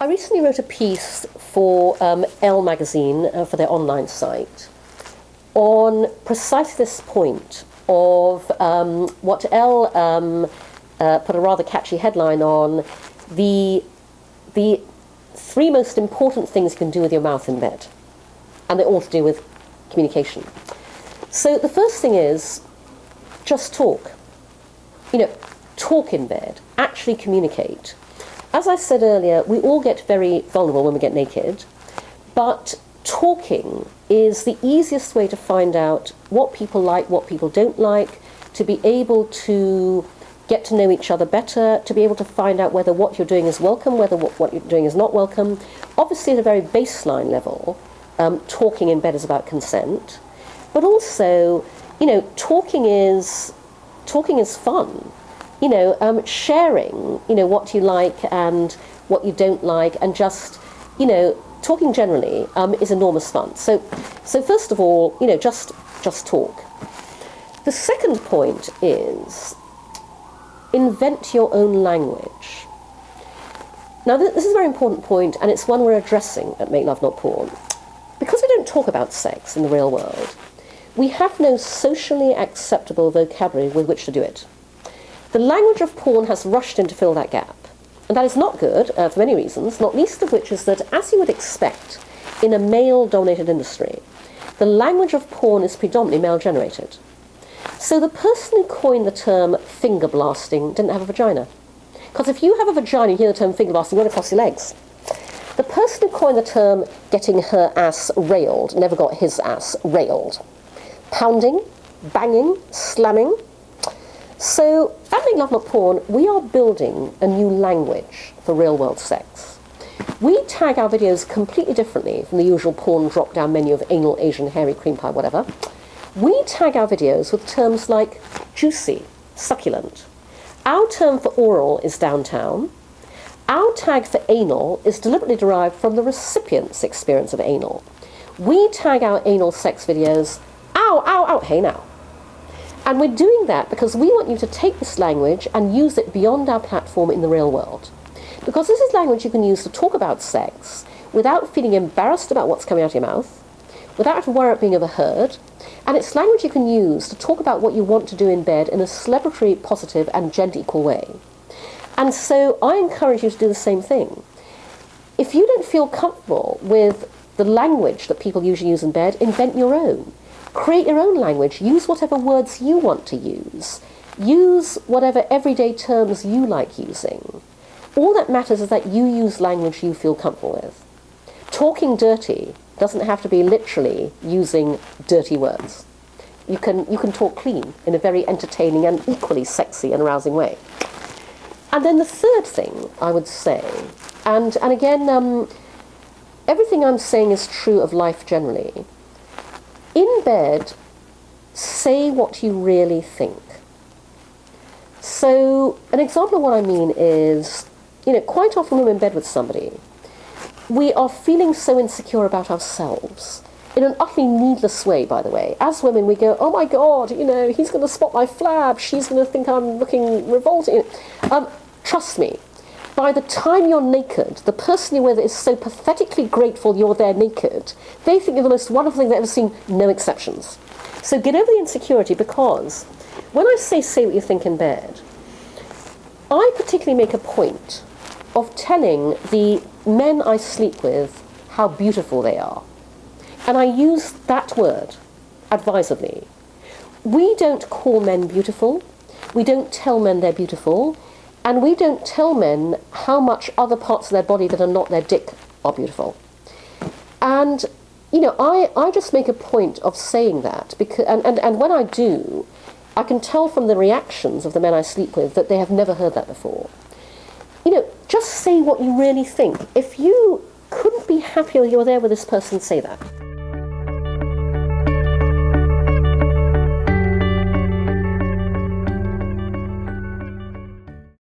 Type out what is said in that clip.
I recently wrote a piece for Elle magazine for their online site on precisely this point of what Elle put a rather catchy headline on, the three most important things you can do with your mouth in bed, and they're all to do with communication. So the first thing is just talk. Talk in bed, actually communicate. As I said earlier, we all get very vulnerable when we get naked, but talking is the easiest way to find out what people like, what people don't like, to be able to get to know each other better, to be able to find out whether what you're doing is welcome, whether what you're doing is not welcome. Obviously, at a very baseline level, talking in bed is about consent, but also, talking is fun. Sharing, what you like and what you don't like, and just, talking generally is enormous fun. So first of all, just talk. The second point is invent your own language. Now, this is a very important point, and it's one we're addressing at Make Love Not Porn. Because we don't talk about sex in the real world, we have no socially acceptable vocabulary with which to do it. The language of porn has rushed in to fill that gap. And that is not good for many reasons, not least of which is that, as you would expect in a male-dominated industry, the language of porn is predominantly male-generated. So the person who coined the term finger blasting didn't have a vagina. Because if you have a vagina, you hear the term finger blasting, you run across your legs. The person who coined the term getting her ass railed never got his ass railed. Pounding, banging, slamming. So, at Make Love Not Porn, we are building a new language for real-world sex. We tag our videos completely differently from the usual porn drop-down menu of anal, Asian, hairy, cream pie, whatever. We tag our videos with terms like juicy, succulent. Our term for oral is downtown. Our tag for anal is deliberately derived from the recipient's experience of anal. We tag our anal sex videos, ow, ow, ow, hey now. And we're doing that because we want you to take this language and use it beyond our platform in the real world. Because this is language you can use to talk about sex without feeling embarrassed about what's coming out of your mouth, without having to worry about being overheard, and it's language you can use to talk about what you want to do in bed in a celebratory, positive, and gender equal way. And so I encourage you to do the same thing. If you don't feel comfortable with the language that people usually use in bed, invent your own. Create your own language. Use whatever words you want to use. Use whatever everyday terms you like using. All that matters is that you use language you feel comfortable with. Talking dirty doesn't have to be literally using dirty words. You can talk clean in a very entertaining and equally sexy and arousing way. And then the third thing I would say, and again, everything I'm saying is true of life generally. In bed, say what you really think. So, an example of what I mean is, quite often when we're in bed with somebody, we are feeling so insecure about ourselves, in an utterly needless way, by the way. As women, we go, oh my God, he's going to spot my flab, she's going to think I'm looking revolting. Trust me, by the time you're naked, the person you're with is so pathetically grateful you're there naked, they think you're the most wonderful thing they've ever seen, no exceptions. So get over the insecurity, because when I say what you think in bed, I particularly make a point of telling the men I sleep with how beautiful they are. And I use that word advisedly. We don't call men beautiful, we don't tell men they're beautiful, and we don't tell men how much other parts of their body that are not their dick are beautiful. And, I just make a point of saying that, because, and when I do, I can tell from the reactions of the men I sleep with that they have never heard that before. Just say what you really think. If you couldn't be happier you're there with this person, say that.